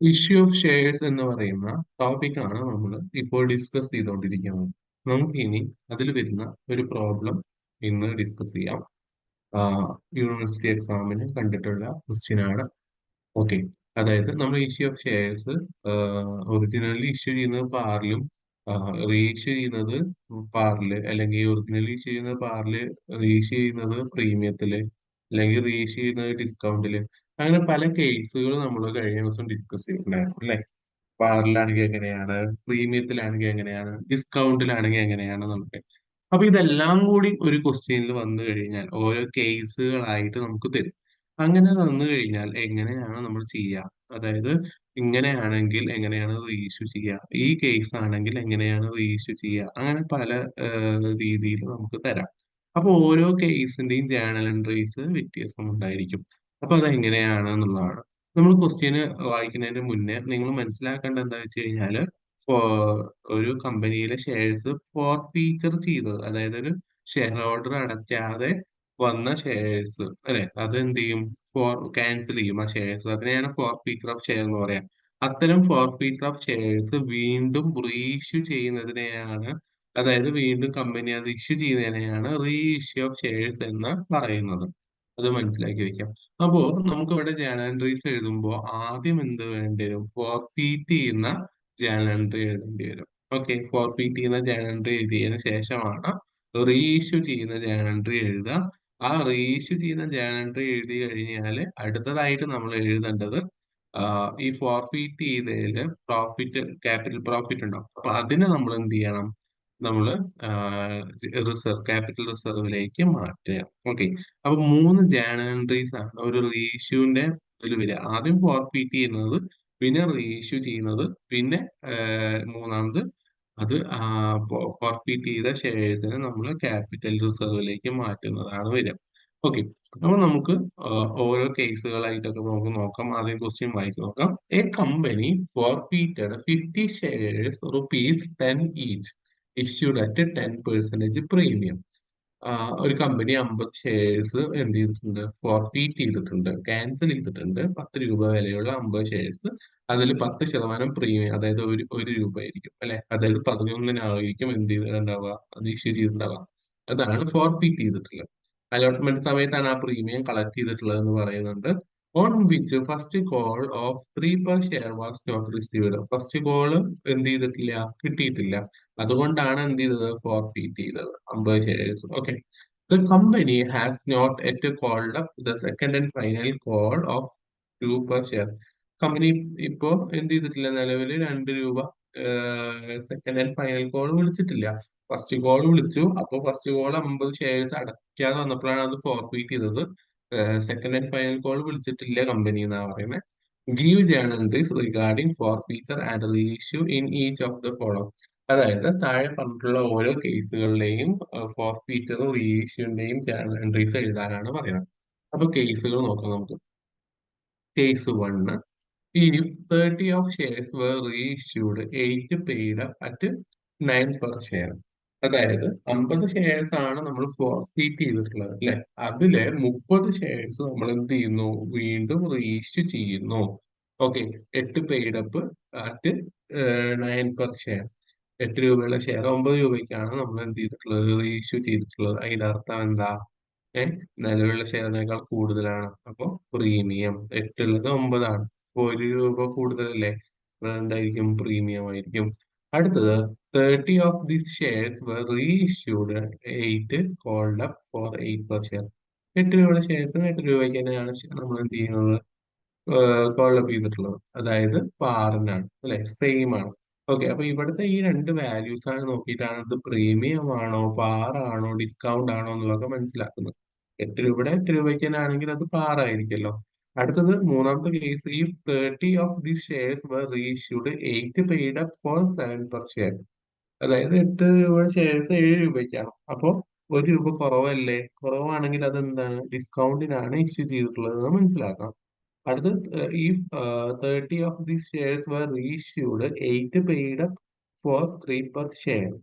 Issue of shares എന്ന് പറയുന്ന ടോപ്പിക്കാണ് നമ്മൾ ഇപ്പോൾ ഡിസ്കസ് ചെയ്തുകൊണ്ടിരിക്കുന്നത്. നമുക്ക് ഇനി അതിൽ വരുന്ന ഒരു പ്രോബ്ലം ഇന്ന് ഡിസ്കസ് ചെയ്യാം. യൂണിവേഴ്സിറ്റി എക്സാമിന് കണ്ടിട്ടുള്ള ക്വസ്റ്റ്യൻ ആണ്. ഓക്കെ, അതായത് നമ്മൾ issue of shares originally issue ചെയ്യുന്നത് പാറിലും റീഇഷ്യൂ ചെയ്യുന്നത് പാറില്, അല്ലെങ്കിൽ ഒറിജിനലി ഇഷ്യൂ ചെയ്യുന്നത് പാറില്, റീഇഷ്യൂ ചെയ്യുന്നത് പ്രീമിയത്തില്, അല്ലെങ്കിൽ റീഇഷ്യൂ ചെയ്യുന്നത് ഡിസ്കൗണ്ടില്. അങ്ങനെ പല കേസുകൾ നമ്മൾ കഴിഞ്ഞ ദിവസം ഡിസ്കസ് ചെയ്തിട്ടുണ്ടായിരുന്നു അല്ലെ. പാറിലാണെങ്കിൽ എങ്ങനെയാണ്, പ്രീമിയത്തിലാണെങ്കിൽ എങ്ങനെയാണ്, ഡിസ്കൗണ്ടിലാണെങ്കിൽ എങ്ങനെയാണ് നമുക്ക്. അപ്പൊ ഇതെല്ലാം കൂടി ഒരു ക്വസ്റ്റ്യനിൽ വന്നു കഴിഞ്ഞാൽ ഓരോ കേസുകളായിട്ട് നമുക്ക് തരും. അങ്ങനെ വന്നു കഴിഞ്ഞാൽ എങ്ങനെയാണ് നമ്മൾ ചെയ്യുക? അതായത് ഇങ്ങനെയാണെങ്കിൽ എങ്ങനെയാണ് റീഇഷ്യൂ ചെയ്യുക, ഈ കേസ് ആണെങ്കിൽ എങ്ങനെയാണ് റീഇഷ്യൂ ചെയ്യുക, അങ്ങനെ പല രീതിയിൽ നമുക്ക് തരാം. അപ്പൊ ഓരോ കേസിന്റെയും ജേണൽ എൻട്രീസ് വ്യത്യാസം ഉണ്ടായിരിക്കും. അപ്പൊ അത് എങ്ങനെയാണ് എന്നുള്ളതാണ്. നമ്മൾ ക്വസ്റ്റ്യന് വായിക്കുന്നതിന് മുന്നേ നിങ്ങൾ മനസ്സിലാക്കേണ്ടത് എന്താ വെച്ച് കഴിഞ്ഞാല്, ഒരു കമ്പനിയിലെ ഷെയർസ് ഫോർ ഫീച്ചർ ചെയ്തത്, അതായത് ഒരു ഷെയർ ഓർഡർ അടയ്ക്കാതെ വന്ന ഷെയർസ് അല്ലെ, അത് എന്ത് ചെയ്യും? ക്യാൻസൽ ചെയ്യും ആ ഷെയർസ്. അതിനെയാണ് ഫോർ ഫീച്ചർ ഓഫ് ഷെയർ എന്ന് പറയാം. അത്തരം ഫോർ ഫീച്ചർ ഓഫ് ഷെയർസ് വീണ്ടും റീഇഷ്യൂ ചെയ്യുന്നതിനെയാണ്, അതായത് വീണ്ടും കമ്പനി അത് ഇഷ്യൂ ചെയ്യുന്നതിനെയാണ് റീ ഇഷ്യൂ ഓഫ് ഷെയർസ് എന്ന് പറയുന്നത്. അത് മനസ്സിലാക്കി വെക്കാം. അപ്പോ നമുക്ക് ഇവിടെ ജേണൽ എൻട്രീസ് എഴുതുമ്പോൾ ആദ്യം എന്ത് വേണ്ടി വരും? ഫോർഫീറ്റ് ചെയ്യുന്ന ജേണൽ എൻട്രി എഴുതേണ്ടി വരും. ഓക്കെ, ഫോർഫീറ്റ് ചെയ്യുന്ന ജേണൽ എൻട്രി എഴുതിയതിനു ശേഷമാണ് റീഇഷ്യൂ ചെയ്യുന്ന ജേണൽ എൻട്രി എഴുതുക. ആ റീഇഷ്യൂ ചെയ്യുന്ന ജേണൽ എൻട്രി എഴുതി കഴിഞ്ഞാൽ അടുത്തതായിട്ട് നമ്മൾ എഴുതേണ്ടത് ഈ ഫോർഫീറ്റ് ചെയ്തതില് പ്രോഫിറ്റ്, ക്യാപിറ്റൽ പ്രോഫിറ്റ് ഉണ്ടാവും. അപ്പൊ അതിനെ നമ്മൾ എന്ത് ചെയ്യണം? നമ്മള് റിസർവ്, ക്യാപിറ്റൽ റിസർവിലേക്ക് മാറ്റുക. ഓക്കെ, അപ്പൊ മൂന്ന് ജേണൽ എൻട്രീസ് ആണ് ഒരു റീഇഷ്യൂവിന്റെ ഇതിൽ വരിക. ആദ്യം ഫോർഫീറ്റ് ചെയ്യുന്നത്, പിന്നെ റീഇഷ്യൂ ചെയ്യുന്നത്, പിന്നെ മൂന്നാമത് അത് ഫോർഫീറ്റ് ചെയ്ത ഷെയർസിനെ നമ്മൾ ക്യാപിറ്റൽ റിസർവിലേക്ക് മാറ്റുന്നതാണ് വരിക. ഓക്കെ, അപ്പൊ നമുക്ക് ഓരോ കേസുകളായിട്ടൊക്കെ നമുക്ക് നോക്കാം. ആദ്യം ക്വസ്റ്റ്യൻ വായിച്ച് നോക്കാം. A company forfeited 50 shares ₹10 each issued at 10% premium. ഒരു കമ്പനി 50 ഷെയർസ് എന്ത് ചെയ്തിട്ടുണ്ട്? ഫോർഫീറ്റ് ചെയ്തിട്ടുണ്ട്, ക്യാൻസൽ ചെയ്തിട്ടുണ്ട്. 10 രൂപ വിലയുള്ള 50 ഷെയർസ്. അതിൽ 10% പ്രീമിയം, അതായത് ഒരു രൂപ ആയിരിക്കും അല്ലെ. അതായത് 11-നായിരിക്കും എന്ത് ചെയ്തിട്ടുണ്ടാവുക, അത് ഇഷ്യൂ ചെയ്തിട്ടുണ്ടാവുക. അതാണ് ഫോർഫീറ്റ് ചെയ്തിട്ടുള്ളത്. അലോട്ട്മെന്റ് സമയത്താണ് ആ പ്രീമിയം കളക്ട് ചെയ്തിട്ടുള്ളത് എന്ന് പറയുന്നുണ്ട്. On which first call of 3 per share was not received. First call എന്ത് ചെയ്തിട്ടില്ല? കിട്ടിയിട്ടില്ല. അതുകൊണ്ടാണ് എന്ത് ചെയ്തത്? ഫോർഫീറ്റ് ചെയ്തത് 50 shares. Okay, the company has not yet called up the second and final call of 2 per share. Company ഇപ്പോ എന്ത് ചെയ്തിട്ടില്ല? നിലവിൽ 2 രൂപ സെക്കൻഡ് ആൻഡ് ഫൈനൽ കോൾ വിളിച്ചിട്ടില്ല. ഫസ്റ്റ് കോൾ വിളിച്ചു. അപ്പൊ ഫസ്റ്റ് കോൾ 50 ഷെയർസ് അടയ്ക്കാതെ വന്നപ്പോഴാണ് അത് ഫോർഫീറ്റ് ചെയ്തത്. സെക്കൻഡ് ആൻഡ് ഫൈനൽ കോൾ വിളിച്ചിട്ടില്ല കമ്പനി എന്നാ പറയുന്നത്. Give journals regarding forfeiture and reissue in each of the follow. അതായത് താഴെ പറഞ്ഞിട്ടുള്ള ഓരോ കേസുകളിലെയും ഫോർഫീറ്ററും റീഇഷ്യൂന്റെയും ജേണൽ എൻട്രീസ് എഴുതാനാണ് പറയുന്നത്. അപ്പൊ കേസുകൾ നോക്കാം നമുക്ക്. Case 1, if 30 of shares were reissued, 8 paid up at 9 per share. അതായത് 50 ഷെയർസ് ആണ് നമ്മൾ ഫോർഫീറ്റ് ചെയ്തിട്ടുള്ളത് അല്ലെ. അതില് 30 ഷെയർസ് നമ്മൾ എന്ത് ചെയ്യുന്നു? വീണ്ടും റീഇഷ്യൂ ചെയ്യുന്നു. Okay, 8 paid up at 9 per share. 8 രൂപയുള്ള ഷെയർ 9 രൂപയ്ക്കാണ് നമ്മൾ എന്ത് ചെയ്തിട്ടുള്ളത്? റീഇഷ്യൂ ചെയ്തിട്ടുള്ളത്. അതിന്റെ അർത്ഥം എന്താ? നിലവിലുള്ള ഷെയറിനേക്കാൾ കൂടുതലാണ്. അപ്പൊ പ്രീമിയം 8 ഉള്ളത് 9 ആണ്. അപ്പൊ 1 രൂപ കൂടുതലല്ലേ. അപ്പൊ എന്തായിരിക്കും? പ്രീമിയം ആയിരിക്കും. അടുത്തത് 30 of these shares were reissued, 8 called up for 8 per share. 8 രൂപയുടെ ഷെയർസിന് 8 രൂപയ്ക്ക് തന്നെയാണ് നമ്മൾ എന്ത് ചെയ്യുന്നത്? കോൾ അപ്പ് ചെയ്തിട്ടുള്ളത്. അതായത് പാറിനാണ് അല്ലെ, സെയിം ആണ്. ഓക്കെ, അപ്പൊ ഇവിടുത്തെ ഈ രണ്ട് വാല്യൂസ് ആണ് നോക്കിയിട്ടാണ് ഇത് പ്രീമിയം ആണോ, പാറാണോ, ഡിസ്കൗണ്ട് ആണോ എന്നുള്ളതൊക്കെ മനസ്സിലാക്കുന്നത്. 8 രൂപയുടെ 8 രൂപയ്ക്ക് തന്നെ ആണെങ്കിൽ അത് പാറായിരിക്കുമല്ലോ. അടുത്തത് മൂന്നാമത്തെ കേസ്, ഈ 30 of these shares were reissued, 8 paid up for 7 per share. അതായത് 8 രൂപയുടെ ഷെയർസ് 7 രൂപയ്ക്കാണ്. അപ്പൊ 1 രൂപ കുറവല്ലേ. കുറവാണെങ്കിൽ അത് എന്താണ്? ഡിസ്കൗണ്ടിനാണ് ഇഷ്യൂ ചെയ്തിട്ടുള്ളത് എന്ന് മനസ്സിലാക്കാം. അടുത്തത് ഈ 30 of these shares were reissued, 8 paid up for 3 per share.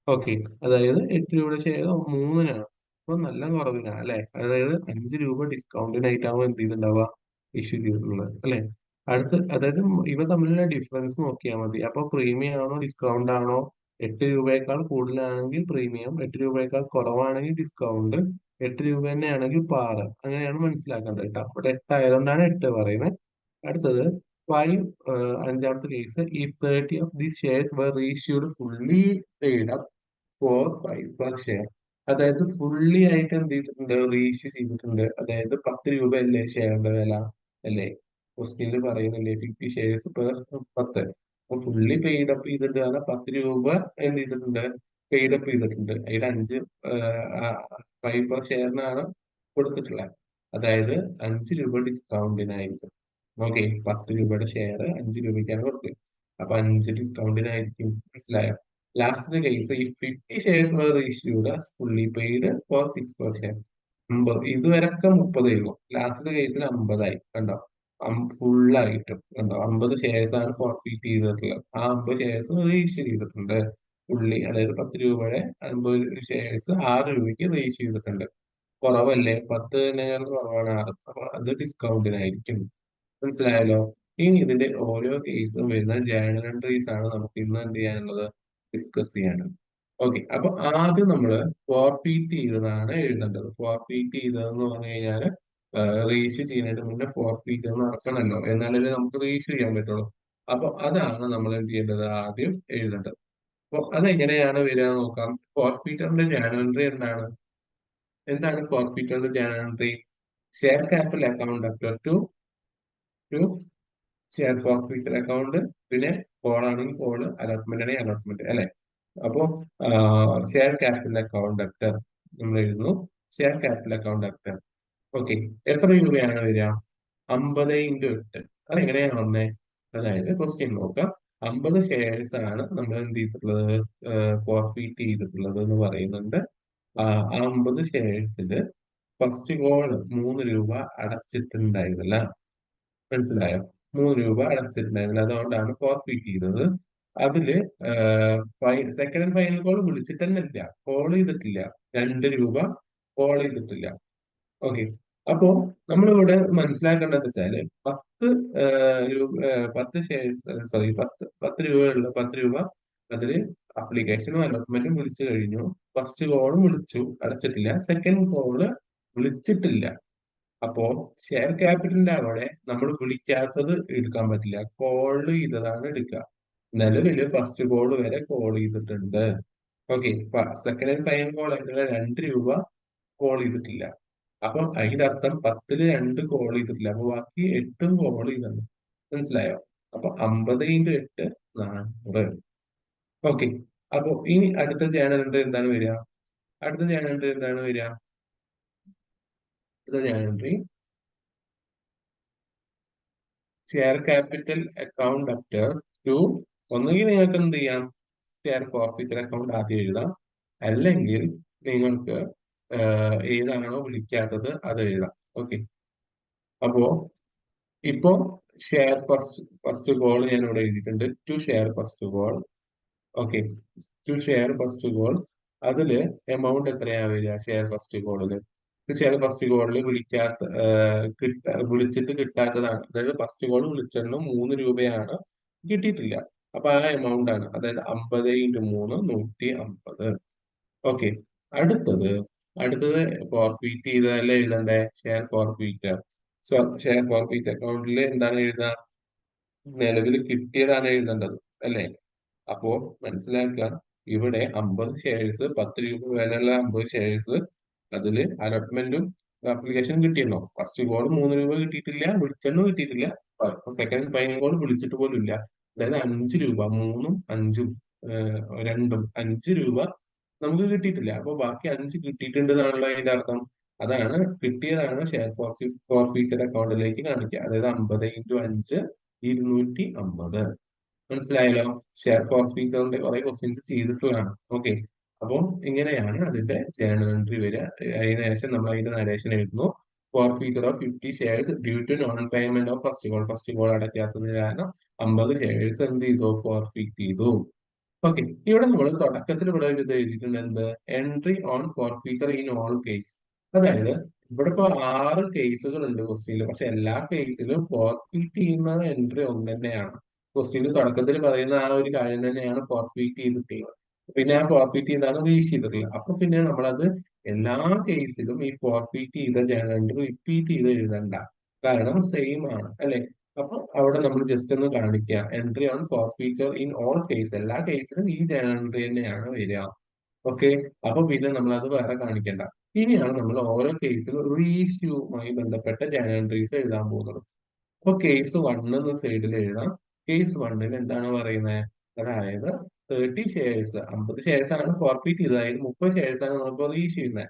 Okay, അതായത് 8 രൂപയുടെ ഷെയർ 3-നാണ്. അപ്പൊ നല്ല കുറവിനാണ് അല്ലെ. അതായത് 5 രൂപ ഡിസ്കൗണ്ടിനായിട്ടാവും എന്ത് ചെയ്തിട്ടുണ്ടാവുക? ഇഷ്യൂ ചെയ്തിട്ടുള്ളത് അല്ലെ. അതായത് ഇവ തമ്മിലുള്ള ഡിഫറൻസ് നോക്കിയാൽ മതി. അപ്പൊ പ്രീമിയം ആണോ ഡിസ്കൗണ്ട് ആണോ? 8 രൂപയേക്കാൾ കൂടുതലാണെങ്കിൽ പ്രീമിയം, 8 രൂപയേക്കാൾ കുറവാണെങ്കിൽ ഡിസ്കൗണ്ട്, 8 രൂപ തന്നെയാണെങ്കിൽ പാറ്. അങ്ങനെയാണ് മനസ്സിലാക്കേണ്ടത് കേട്ടോ. ഇവിടെ 8 ആയതുകൊണ്ടാണ് 8 പറയുന്നത്. അടുത്തത് 5, അഞ്ചാമത്തെ കേസ്. ഈ 30 of the shares were reissued fully paid up for 5 per share. അതായത് ഫുള്ളി ആയിട്ട് എന്ത് ചെയ്തിട്ടുണ്ട്? റീഇഷ്യൂ ചെയ്തിട്ടുണ്ട്. അതായത് 10 രൂപയല്ലേ ഷെയറിന്റെ വില, അല്ലേ? ക്വസ്റ്റ്യനിൽ പറയുന്നില്ലേ 50 ഷെയർസ് പെർ 10. അപ്പൊ ഫുള്ളി പെയ്ഡ് അപ്പ് ചെയ്തിട്ട് 10 രൂപ എന്ത് ചെയ്തിട്ടുണ്ട്? പെയ്ഡ് അപ്പ് ചെയ്തിട്ടുണ്ട്. അതിൽ 5 5 പെർ ഷെയറിനാണ് കൊടുത്തിട്ടുള്ളത്. അതായത് 5 രൂപ ഡിസ്കൗണ്ടിനായിരിക്കും. ഓക്കെ, 10 രൂപയുടെ ഷെയർ 5 രൂപയ്ക്കാണ് കൊടുത്തത്. അപ്പൊ 5 ഡിസ്കൗണ്ടിനായിരിക്കും. മനസ്സിലായോ? ലാസ്റ്റ് കേസ് ഈ 50 shares were issued fully paid for 6 per share. 50 ഇതുവരൊക്കെ 30 ആയിരുന്നു. ലാസ്റ്റ് കേസിൽ 50ആയി. കണ്ടോ? ഫുള്ളായിട്ടും കണ്ടോ? 50 ഷെയർസ് ആണ് ഫോർഫീറ്റ് ചെയ്തിട്ടുള്ളത്. ആ 50 ഷെയർസ് റീഇഷ്യൂ ചെയ്തിട്ടുണ്ട്. ഫുള്ളി, അതായത് 10 രൂപയുടെ 50 ഷെയർസ് 6 രൂപയ്ക്ക് റീഇഷ്യൂ ചെയ്തിട്ടുണ്ട്. കുറവല്ലേ? 10 കുറവാണ് 6. അപ്പൊ അത് ഡിസ്കൗണ്ടിനായിരിക്കും. മനസ്സിലായല്ലോ? ഇനി ഇതിന്റെ ഓരോ കേസും വരുന്ന ജേണൽ എൻട്രീസ് ആണ് നമുക്ക് ഇന്ന് എന്ത് ചെയ്യാനുള്ളത്? ഡിസ്കസ് ചെയ്യാനുള്ളത്. ഓക്കെ, അപ്പൊ ആദ്യം നമ്മള് ഫോർഫീറ്റ് ചെയ്തതാണ് എഴുതേണ്ടത്. ഫോർഫീറ്റ് ചെയ്തതെന്ന് പറഞ്ഞു കഴിഞ്ഞാൽ റീഇഷ്യൂ ചെയ്യുന്നതിന് മുന്നേ ഫോർഫീറ്റ് നടക്കണമല്ലോ, എന്നാലല്ലേ നമുക്ക് റീഇഷ്യൂ ചെയ്യാൻ പറ്റുള്ളൂ. അപ്പൊ അതാണ് നമ്മൾ എന്ത് ചെയ്യേണ്ടത്? ആദ്യം എഴുതേണ്ടത്. അപ്പൊ അതെങ്ങനെയാണ് വരിക നോക്കാം. ഫോർഫീറ്ററിന്റെ ജേണൽ എൻട്രി എന്താണ്? എന്താണ് ഫോർഫീറ്ററിന്റെ journal entry? Share capital account debtor to share forfeiture account, പിന്നെ കോൾ ആണെങ്കിൽ കോള്, അലോട്ട്മെന്റ് ആണെങ്കിൽ അലോട്ട്മെന്റ്, അല്ലെ? അപ്പോ ഷെയർ ക്യാപിറ്റൽ അക്കൗണ്ട് അക്ടർ നമ്മൾ എഴുതുന്നു. Share capital account debtor. Okay, എത്ര രൂപയാണ് വരിക? 50 × 8. അതെങ്ങനെയാണ് വന്നേ? അതായത് ക്വസ്റ്റ്യൻ നോക്കാം. 50 ഷെയർസ് ആണ് നമ്മൾ എന്ത് ചെയ്തിട്ടുള്ളത്? ഫോർഫീറ്റ് ചെയ്തിട്ടുള്ളത് എന്ന് പറയുന്നുണ്ട്. ആ 50 ഷെയർസിൽ ഫസ്റ്റ് കോൾ 3 രൂപ അടച്ചിട്ടുണ്ടായിരുന്നില്ല. മനസ്സിലായോ? 3 രൂപ അടച്ചിട്ടുണ്ടായിരുന്നില്ല. അതുകൊണ്ടാണ് ഫോർഫീറ്റ് ചെയ്തത്. അതില് സെക്കൻഡ് ആൻഡ് ഫൈനൽ കോൾ വിളിച്ചിട്ട് തന്നെ ഇല്ല, കോൾ ചെയ്തിട്ടില്ല. 2 രൂപ കോൾ ചെയ്തിട്ടില്ല. ഓക്കെ, അപ്പോ നമ്മളിവിടെ മനസ്സിലാക്കേണ്ടത് വെച്ചാല് 10 രൂപ, 10 ഷെയർസ്, സോറി, 10 രൂപയുള്ള 10 രൂപ അതില് അപ്ലിക്കേഷനും അലോട്ട്മെന്റും വിളിച്ചു കഴിഞ്ഞു. ഫസ്റ്റ് കോളും വിളിച്ചു, അടച്ചിട്ടില്ല. സെക്കൻഡ് കോള് വിളിച്ചിട്ടില്ല. അപ്പോ ഷെയർ ക്യാപിറ്റലിന്റെ അവിടെ നമ്മൾ വിളിക്കാത്തത് എടുക്കാൻ പറ്റില്ല, കോൾ ചെയ്തതാണ് എടുക്കുക. നിലവില് ഫസ്റ്റ് കോൾ വരെ കോൾ ചെയ്തിട്ടുണ്ട്. Okay, second and final call ആയിട്ടുള്ള 2 രൂപ കോൾ ചെയ്തിട്ടില്ല. അപ്പൊ അതിന്റെ അർത്ഥം 10-ല് 2 കോൾ ചെയ്തിട്ടില്ല. അപ്പൊ ബാക്കി 8ഉം കോൾ ചെയ്തിട്ടുണ്ട്. മനസ്സിലായോ? അപ്പൊ 50 × 8 400. ഓക്കെ, അപ്പൊ ഇനി അടുത്ത ജേണൽ എൻട്രി എന്താണ് വരിക? അടുത്ത ജേണൽ എൻട്രി എന്താണ് വരിക? അടുത്ത journal entry share capital account debtor to. ഒന്നുകിൽ നിങ്ങൾക്ക് എന്ത് ചെയ്യാം? ഷെയർ ഫോർഫീറ്റർ അക്കൗണ്ട് ആദ്യം എഴുതാം. അല്ലെങ്കിൽ നിങ്ങൾക്ക് ഏതാണോ വിളിക്കാത്തത് അത് എഴുതാം. ഓക്കെ, അപ്പോ ഇപ്പോ ഷെയർ ഫസ്റ്റ് കോൾ ഞാൻ ഇവിടെ എഴുതിയിട്ടുണ്ട്. To share first call. Okay, to share first call. അതില് എമൗണ്ട് എത്രയാ വരിക? ഷെയർ ഫസ്റ്റ് കോളില് ഷെയർ ഫസ്റ്റ് കോളിൽ വിളിച്ചിട്ട് കിട്ടാത്തതാണ്. അതായത് ഫസ്റ്റ് കോൾ വിളിച്ചിരുന്നു, 3 രൂപയാണ്, കിട്ടിയിട്ടില്ല. അപ്പൊ ആ എമൗണ്ട് ആണ്, അതായത് 50 × 3 150. ഓക്കെ, അടുത്തത് അടുത്തത് ഫോർഫീറ്റ് ചെയ്തതല്ലേ എഴുതണ്ടേ? Share forfeit. So share forfeit അക്കൗണ്ടിൽ എന്താണ് എഴുതുക? നിലവിൽ കിട്ടിയതാണ് എഴുതേണ്ടത്, അല്ലേ? അപ്പോ മനസ്സിലാക്കുക, ഇവിടെ 50 ഷെയർസ്, 10 രൂപ വിലയുള്ള 50 ഷെയർസ്, അതില് അലോട്ട്മെന്റും ആപ്ലിക്കേഷനും കിട്ടിയെന്നോ. ഫസ്റ്റ് കോൾ 3 രൂപ കിട്ടിയിട്ടില്ല, വിളിച്ചെണ്ണും കിട്ടിയിട്ടില്ല. സെക്കൻഡ് ഫൈനൽ കോൾ വിളിച്ചിട്ട് പോലും ഇല്ല. അതായത് 5 രൂപ, 3ഉം 5ഉം 2ഉം 5 രൂപ നമുക്ക് കിട്ടിയിട്ടില്ല. അപ്പൊ ബാക്കി 5 കിട്ടിയിട്ടുണ്ട് എന്നാണല്ലോ അതിന്റെ അർത്ഥം. അതാണ് കിട്ടിയതാണ് ഷെയർ ഫോർഫീച്ചർ അക്കൗണ്ടിലേക്ക് കാണിക്കുക. അതായത് 50 × 5 250. മനസ്സിലായല്ലോ? ഷെയർ ഫോർഫീച്ചറിന്റെ കുറെ ക്വസ്റ്റ്യൻസ് ചെയ്തിട്ടുള്ളതാണ്. ഓക്കെ, അപ്പം ഇങ്ങനെയാണ് അതിന്റെ ജേണൽ എൻട്രി വരിക. അതിന് ശേഷം നമ്മൾ അതിന്റെ നരേഷൻ എഴുതുന്നു. Forfeiture of 50 shares due to non payment of first call. First call അടയ്ക്കാത്തതിന് കാരണം 50 ഷെയർസ് എന്ത് ചെയ്തു? ഫോർഫീറ്റ് ചെയ്തു. ഓക്കെ, ഇവിടെ നമ്മൾ തുടക്കത്തിൽ ഇവിടെ ഒരു ഇത് എഴുതിയിട്ടുണ്ട്. എന്ത്? Entry on forfeiture in all case. അതായത് ഇവിടെ ഇപ്പൊ 6 കേസുകൾ ഉണ്ട് ക്വസ്റ്റ്യനിൽ. പക്ഷെ എല്ലാ കേസിലും ഫോർഫീറ്റ് ചെയ്യുന്ന എൻട്രി ഒന്ന് തന്നെയാണ്. ക്വസ്റ്റ്യന് തുടക്കത്തിൽ പറയുന്ന ആ ഒരു കാര്യം തന്നെയാണ് ഫോർഫീറ്റ് ചെയ്തിട്ടുള്ളത്. പിന്നെ ആ ഫോർഫീറ്റ് ചെയ്താണ് റീച്ച് ചെയ്തിട്ടുള്ളത്. അപ്പൊ പിന്നെ നമ്മളത് എല്ലാ കേസിലും ഈ ഫോർഫീറ്റ് ചെയ്ത ജേണൽ എൻട്രി റിപ്പീറ്റ് ചെയ്ത് എഴുതണ്ട. കാരണം സെയിം ആണ് അല്ലെ? അപ്പൊ അവിടെ നമ്മൾ ജസ്റ്റ് ഒന്ന് കാണിക്കുക, entry on forfeiture in all case, എല്ലാ കേസിലും ഈ ജേണൽ എൻട്രി തന്നെയാണ് വരിക. ഓക്കെ. അപ്പൊ പിന്നെ നമ്മൾ അത് വേറെ കാണിക്കണ്ട. ഇനിയാണ് നമ്മൾ ഓരോ കേസിലും റീഇഷ്യൂവുമായി ബന്ധപ്പെട്ട ജേണൽ എൻട്രീസ് എഴുതാൻ പോകുന്നത്. അപ്പൊ കേസ് 1 എന്ന സൈഡിൽ എഴുതാം. കേസ് 1 എന്താണ് പറയുന്നത്? അതായത് 30 ഷെയർസ്, 50 ഷെയർസ് ആണ് ഫോർഫീറ്റ് ചെയ്തത്, അതായത് 30 ഷെയർസ് ആണ് നമ്മൾ റീഇഷ്യൂ ചെയ്യുന്നത്.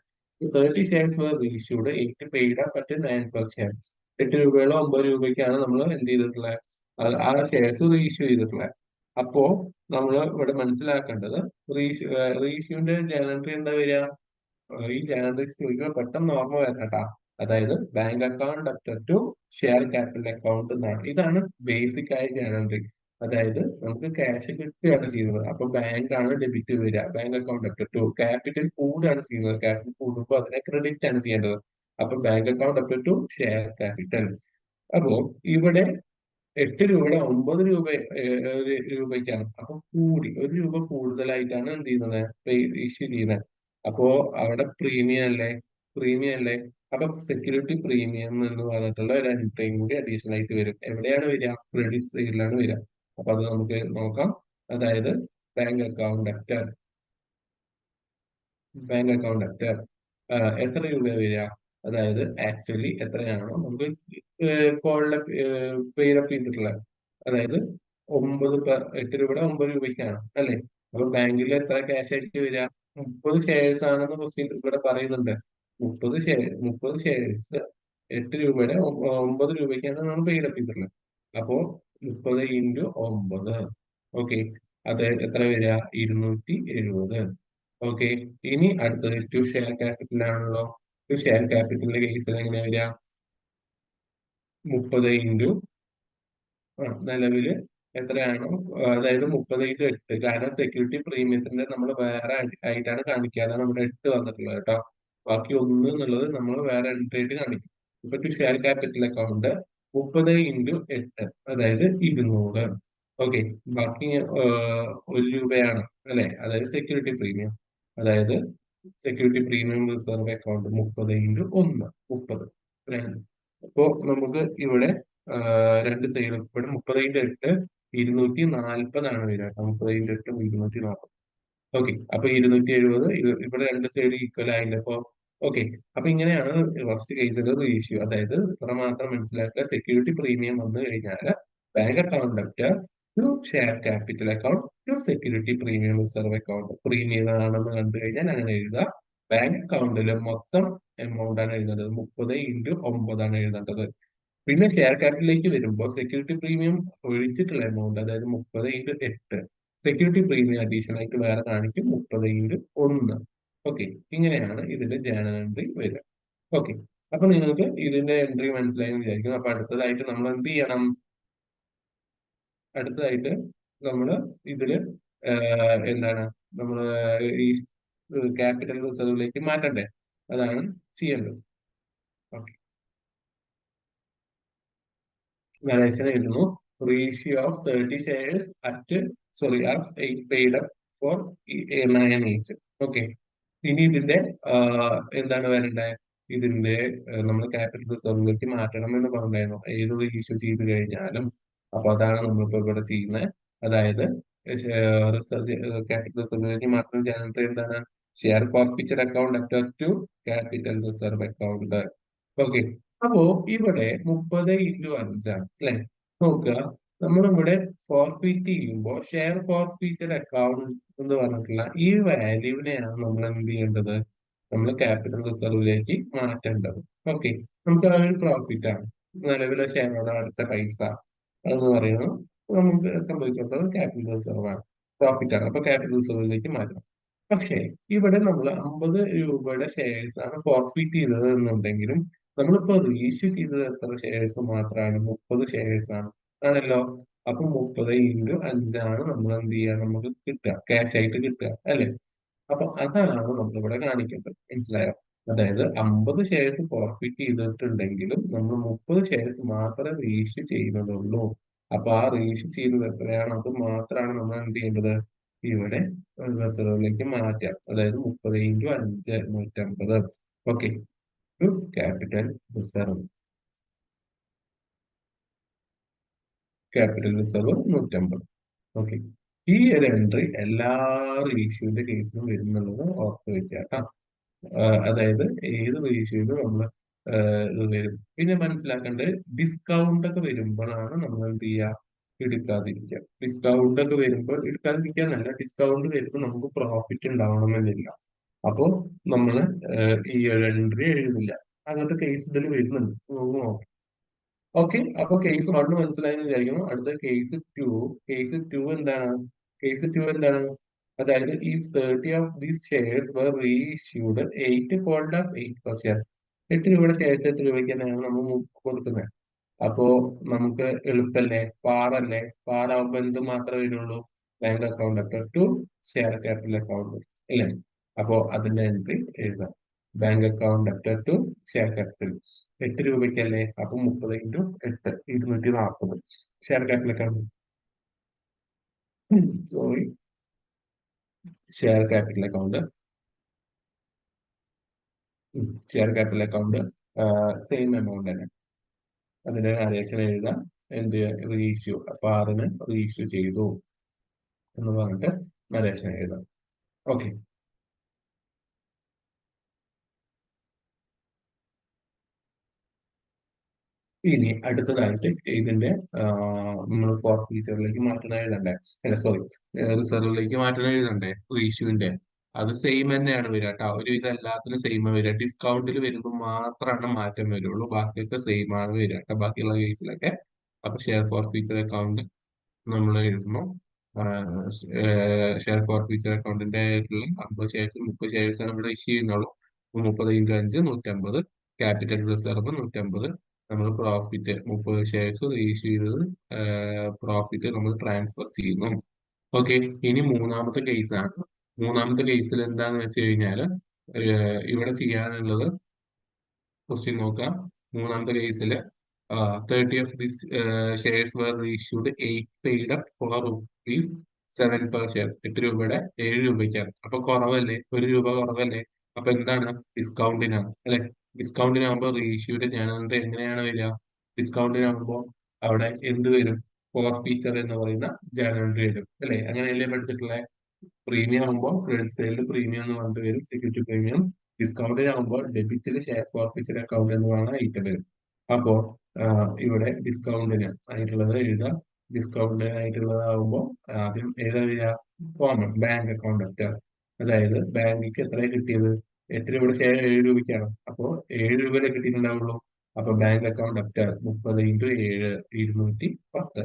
30 shares were issued, 8 paid up at 9 per share. 8 രൂപയുള്ള 9 രൂപയ്ക്കാണ് നമ്മൾ എന്ത് ചെയ്തിട്ടുള്ളത്? ആ ഷെയർസ് റീഇഷ്യൂ ചെയ്തിട്ടുള്ളത്. അപ്പോ നമ്മൾ ഇവിടെ മനസ്സിലാക്കേണ്ടത്, റീഇഷ്യൂവിന്റെ ജേണൽ എൻട്രി എന്താ വരിക? ഈ ജേണലിസ്റ്റ് ചോദിക്കുമ്പോൾ പെട്ടെന്ന് ഓർമ്മ വരണട്ടാ. അതായത് bank account debtor to share capital account എന്നാണ്. ഇതാണ് ബേസിക് ആയ ജേണൽ. അതായത് നമുക്ക് ക്യാഷ് കിട്ടുകയാണ് ചെയ്യുന്നത്. അപ്പൊ ബാങ്ക് ആണ് ഡെബിറ്റ് വരിക. Bank account debtor to capital കൂടുകയാണ് ചെയ്യുന്നത്. ക്യാപിറ്റൽ കൂടുമ്പോൾ അതിനെ ക്രെഡിറ്റ് ആണ് ചെയ്യേണ്ടത്. അപ്പൊ bank account debtor to share capital. അപ്പോ ഇവിടെ 8 രൂപയുടെ 9 രൂപ രൂപയ്ക്കാണ്. അപ്പൊ കൂടി 1 രൂപ കൂടുതലായിട്ടാണ് എന്ത് ചെയ്യുന്നത്? ഇഷ്യൂ ചെയ്യുന്നത്. അപ്പോ അവിടെ പ്രീമിയം അല്ലേ? പ്രീമിയം അല്ലേ? അപ്പൊ സെക്യൂരിറ്റി പ്രീമിയം എന്ന് പറഞ്ഞിട്ടുള്ള ഒരു എൻട്രിയും കൂടി അഡീഷണൽ ആയിട്ട് വരും. എവിടെയാണ് വരിക? ക്രെഡിറ്റ് സൈഡിലാണ് വരിക. അപ്പൊ അത് നമുക്ക് നോക്കാം. അതായത് bank account at bank account at എത്ര രൂപ വരിക? അതായത് ആക്ച്വലി എത്രയാണോ നമുക്ക് കോളിലെ പേരപ്പ് ചെയ്തിട്ടുള്ളത്, അതായത് 8 രൂപയുടെ 9 രൂപയ്ക്കാണ് അല്ലെ? അപ്പൊ ബാങ്കിൽ എത്ര ക്യാഷ് ആയിട്ട് വരിക? 30 ഷെയർസ് ആണെന്ന് ക്വസ്റ്റ്യൻ ഇവിടെ പറയുന്നുണ്ട്. 30 ഷെയർസ് 8 രൂപയുടെ 9 രൂപയ്ക്കാണ് നമ്മൾ പേരപ്പ് ചെയ്തിട്ടുള്ളത്. അപ്പോ 30 ഇൻറ്റു 9. ഓക്കെ. അത് എത്ര വരിക? 270. ഓക്കെ. ഇനി അടുത്തത് ടു ഷെയർ ക്യാപിറ്റൽ ആണല്ലോ. ടു ഷെയർ ക്യാപിറ്റലിന്റെ കേസിൽ എങ്ങനെയാ വരിക? 30 ഇൻറ്റു നിലവില് എത്രയാണോ, അതായത് 30/8. കാരണം സെക്യൂരിറ്റി പ്രീമിയത്തിന്റെ നമ്മൾ വേറെ ആയിട്ടാണ് കാണിക്കുക. അതാണ് നമ്മുടെ 8 വന്നിട്ടുള്ളത് കേട്ടോ. ബാക്കി 1 എന്നുള്ളത് നമ്മൾ വേറെ എൻട്രി ആയിട്ട് കാണിക്കും. ഇപ്പൊ ടു ഷെയർ ക്യാപിറ്റൽ അക്കൗണ്ട് 30/8, അതായത് 200. ഓക്കെ. ബാക്കി 1 രൂപയാണ് അല്ലെ? അതായത് സെക്യൂരിറ്റി പ്രീമിയം. അതായത് സെക്യൂരിറ്റി പ്രീമിയം റിസർവ് അക്കൗണ്ട് 30/1, 30. അപ്പോ നമുക്ക് ഇവിടെ രണ്ട് സൈഡും ഇവിടെ 30/8 240 വരിക കേട്ടോ. 30/8 240. ഓക്കെ. അപ്പൊ 270. ഇവിടെ രണ്ട് സൈഡ് ഈക്വൽ ആയില്ല. അപ്പൊ ഓക്കെ. അപ്പൊ ഇങ്ങനെയാണ് ഫസ്റ്റ് കേസിൽ റേഷ്യോ. അതായത് ഇത്ര മാത്രം മനസ്സിലാക്കുക, സെക്യൂരിറ്റി പ്രീമിയം വന്നു കഴിഞ്ഞാൽ bank account debit to share capital account to security premium reserve account. Premium ആണെന്ന് കണ്ടു കഴിഞ്ഞാൽ അങ്ങനെ എഴുതുക. ബാങ്ക് അക്കൗണ്ടിൽ മൊത്തം എമൗണ്ട് ആണ് എഴുതേണ്ടത്. 30/9 ആണ് എഴുതേണ്ടത്. പിന്നെ ഷെയർ ക്യാപിറ്റലിലേക്ക് വരുമ്പോൾ സെക്യൂരിറ്റി പ്രീമിയം ഒഴിച്ചിട്ടുള്ള എമൗണ്ട്, അതായത് 30/8. സെക്യൂരിറ്റി പ്രീമിയം അഡീഷണൽ ആയിട്ട് വേറെ കാണിക്കും 30/1. ഓക്കെ. ഇങ്ങനെയാണ് ഇതിന്റെ ജേണൽ എൻട്രി വരിക. ഓക്കെ. അപ്പൊ നിങ്ങൾക്ക് ഇതിന്റെ എൻട്രി മനസ്സിലായി എന്ന് വിചാരിക്കുന്നു. അപ്പൊ അടുത്തതായിട്ട് നമ്മൾ എന്ത് ചെയ്യണം? അടുത്തതായിട്ട് നമ്മൾ ഇതില് എന്താണ്, നമ്മള് ഈ ക്യാപിറ്റൽ റിസർവിലേക്ക് മാറ്റണ്ടേ? അതാണ് ചെയ്യേണ്ടത്. ഓക്കെ. നരേശൻ എഴുതുന്നു, ratio of 30 shares at sorry as 8 paid up four 9 each. Okay. ഇനി ഇതിന്റെ എന്താണ് വരേണ്ടത്? ഇതിന്റെ നമ്മൾ ക്യാപിറ്റൽ റിസർവിലേക്ക് മാറ്റണം എന്ന് പറഞ്ഞായിരുന്നു ഏത് റേഷ്യോ ചെയ്ത് കഴിഞ്ഞാലും. അപ്പൊ അതാണ് നമ്മളിപ്പോ ഇവിടെ ചെയ്യുന്നത്. അതായത് ക്യാപിറ്റൽ റിസർവിലേക്ക് മാറ്റം ചെയ്യാനായിട്ട് എന്താണ്? Share forfeiture account at to capital reserve account. Okay. അപ്പോ ഇവിടെ 30/5 അല്ലെ? നോക്കുക, നമ്മളിവിടെ ഫോർഫീറ്റ് ചെയ്യുമ്പോൾ ഷെയർ ഫോർഫീറ്റഡ് അക്കൗണ്ട് എന്ന് പറഞ്ഞിട്ടുള്ള ഈ വാല്യൂവിനെയാണ് നമ്മൾ എന്ത് ചെയ്യേണ്ടത്? നമ്മൾ ക്യാപിറ്റൽ റിസർവിലേക്ക് മാറ്റേണ്ടത്. ഓക്കെ. നമുക്ക് ആ ഒരു പ്രോഫിറ്റ് ആണ്, നിലവിലെ ഷെയറോട് അടച്ച പൈസ എന്ന് പറയുന്നത് നമുക്ക് സംഭവിച്ചിടത്തോളം ക്യാപിറ്റൽ റിസർവ് ആണ്, പ്രോഫിറ്റ് ആണ്. അപ്പൊ ക്യാപിറ്റൽ റിസർവിലേക്ക് മാറ്റണം. പക്ഷേ ഇവിടെ നമ്മൾ 50 രൂപയുടെ ഷെയർസ് ആണ് ഫോർഫീറ്റ് ചെയ്തത് എന്നുണ്ടെങ്കിലും നമ്മളിപ്പോ ഇഷ്യൂ ചെയ്തത് എത്ര ഷെയർസ് മാത്രമാണ്? 30 ഷെയർസ് ആണ്, ആണല്ലോ. അപ്പൊ 30/5 നമ്മൾ എന്ത് ചെയ്യുക? നമുക്ക് കിട്ടുക, ക്യാഷ് ആയിട്ട് കിട്ടുക അല്ലെ? അപ്പൊ അതാണ് നമ്മളിവിടെ കാണിക്കേണ്ടത്. മനസ്സിലായോ? അതായത് 50 ഷെയർസ് ഫോർഫിറ്റ് ചെയ്തിട്ടുണ്ടെങ്കിലും നമ്മൾ 30 ഷെയർസ് മാത്രമേ റീഇഷ്യൂ ചെയ്യുന്നതുള്ളൂ. അപ്പൊ ആ റീഇഷ്യൂ ചെയ്തത് എത്രയാണ് അത് മാത്രമാണ് നമ്മൾ എന്ത് ചെയ്യേണ്ടത് ഇവിടെ റിസർവിലേക്ക് മാറ്റാം. അതായത് 30 × 5 150. Okay, capital reserve. Capital reserve 150. Okay, ഈ ഒരു എൻട്രി എല്ലാ റീഇഷ്യൂന്റെ കേസിലും വരുന്നുള്ളത് ഓർത്ത് വെക്കുക കേട്ടോ. അതായത് ഏത് റേഷ്യോയിലും നമ്മൾ ഇത് വരും. പിന്നെ മനസ്സിലാക്കേണ്ടത് ഡിസ്കൗണ്ട് ഒക്കെ വരുമ്പോഴാണ് നമ്മൾ എന്ത് ചെയ്യുക എടുക്കാതിരിക്കുക. ഡിസ്കൗണ്ട് ഒക്കെ വരുമ്പോൾ എടുക്കാതിരിക്കാന്നല്ല, ഡിസ്കൗണ്ട് വരുമ്പോൾ നമുക്ക് പ്രോഫിറ്റ് ഉണ്ടാവണമെന്നില്ല. അപ്പോ നമ്മൾ ഈ ഒരു എൻട്രി എഴുതില്ല. അങ്ങനത്തെ കേസ് ഇതിൽ വരുന്നുണ്ട്. ഓക്കെ, അപ്പൊ കേസ് 1 മനസ്സിലായെന്ന് വിചാരിക്കുന്നു. അടുത്ത കേസ് ടു എന്താണ്? കേസ് 2 എന്താണ്? അതായത് ഈ 30 of these shares were reissued 8 per share. 8 രൂപയുടെ ഷെയർസ് 8 രൂപയ്ക്ക് തന്നെയാണ് നമ്മൾ കൊടുക്കുന്നത്. അപ്പോ നമുക്ക് എളുപ്പല്ലേ, പാറല്ലേ? പാറാവുമ്പോ എന്ത് മാത്രമേ വരുള്ളൂ? ബാങ്ക് അക്കൗണ്ട് ഒക്കെ ടു ഷെയർ ക്യാപിറ്റൽ അക്കൗണ്ട് അല്ലേ? അപ്പോ അതിന്റെ എൻട്രി എഴുതാം. Bank account debtor to share capital. 8 രൂപയ്ക്കല്ലേ? അപ്പൊ 30 × 8 240. Share capital account, sorry, share capital account. Share capital account same amount തന്നെ. അതിന്റെ വാല്യൂഷൻ എഴുതാം. എന്ത് റീഇഷ്യൂ, അപ്പൊ 6-ന് റീഇഷ്യൂ ചെയ്തു എന്ന് പറഞ്ഞിട്ട് വാല്യൂഷൻ എഴുതാം. ഓക്കെ, ഇനി അടുത്തതായിട്ട് ഇതിന്റെ നമ്മൾ ഫോർ ഫീച്ചറിലേക്ക് മാറ്റണ എഴുതണ്ടേ? അല്ല സോറി, റിസർവിലേക്ക് മാറ്റണ എഴുതണ്ടേ റീഇഷ്യൂവിന്റെ? അത് സെയിം തന്നെയാണ് വരിക കേട്ടോ. ഒരുവിധം എല്ലാത്തിനും സെയിം വരിക. ഡിസ്കൗണ്ടിൽ വരുമ്പോൾ മാത്രമാണ് മാറ്റം വരുള്ളൂ. ബാക്കിയൊക്കെ സെയിം ആണ് വരിക കേട്ടോ, ബാക്കിയുള്ള കേസിലൊക്കെ. അപ്പൊ ഷെയർ ഫോർ ഫീച്ചർ അക്കൗണ്ട് നമ്മൾ എഴുതുമ്പോൾ ഷെയർ ഫോർ ഫീച്ചർ അക്കൗണ്ടിന്റെ ആയിട്ടുള്ള 50 ഷെയർസ് 30 ഷെയർസ് ആണ് ഇവിടെ ഇഷ്യൂ ചെയ്യുന്നുള്ളൂ. 30 × 5 150. Capital reserve 150. നമ്മൾ പ്രോഫിറ്റ് 30 ഷെയർസ് ഇഷ്യൂ ചെയ്തത് പ്രോഫിറ്റ് നമ്മൾ ട്രാൻസ്ഫർ ചെയ്യുന്നു. ഓക്കെ, ഇനി മൂന്നാമത്തെ കേസാണ്. മൂന്നാമത്തെ കേസിൽ എന്താന്ന് വെച്ച് കഴിഞ്ഞാൽ ഇവിടെ ചെയ്യാനുള്ളത് ക്വസ്റ്റ്യൻ നോക്കാം. മൂന്നാമത്തെ കേസിൽ 30 of this shares were issued 8 paid up for rupees 7 per share. 8 രൂപയുടെ 7 രൂപയ്ക്കാണ്. അപ്പൊ കുറവല്ലേ, 1 രൂപ കുറവല്ലേ? അപ്പൊ എന്താണ്? ഡിസ്കൗണ്ടിനാണ് അല്ലെ? ഡിസ്കൗണ്ടിനാകുമ്പോൾ റീഇഷ്യൂഡ് ജേണലിന്റെ എങ്ങനെയാണ് വരിക? ഡിസ്കൗണ്ടിനാകുമ്പോൾ അവിടെ എന്ത് വരും? ഫോർ ഫീച്ചർ എന്ന് പറയുന്ന ജേണൽ വരും അല്ലെ? അങ്ങനെയല്ലേ പഠിച്ചിട്ടുള്ളത്? പ്രീമിയം ആകുമ്പോൾ ക്രെഡിറ്റ് സൈഡിൽ പ്രീമിയം എന്ന് പറഞ്ഞിട്ട് വരും, സെക്യൂരിറ്റി പ്രീമിയം. ഡിസ്കൗണ്ടിനാകുമ്പോൾ ഡെബിറ്റിൽ ഷെയർ ഫോർഫീച്ചർ അക്കൗണ്ട് എന്ന് പറഞ്ഞ ഐറ്റം വരും. അപ്പോ ഇവിടെ ഡിസ്കൗണ്ടിന് ആയിട്ടുള്ളത് എഴുതാം. ഡിസ്കൗണ്ടിന് ആയിട്ടുള്ളതാകുമ്പോൾ ആദ്യം ഏതാ വരിക? Common bank account അപ്റ്റർ. അതായത് ബാങ്കിക്ക് എത്ര കിട്ടിയത്? 8 രൂപയുടെ ഷെയർ 7 രൂപയ്ക്കാണ്. അപ്പോ 7 രൂപയുടെ കിട്ടിയിട്ടുണ്ടാവുള്ളൂ. അപ്പൊ ബാങ്ക് അക്കൗണ്ട് അപ്റ്റർ 30 × 7 210.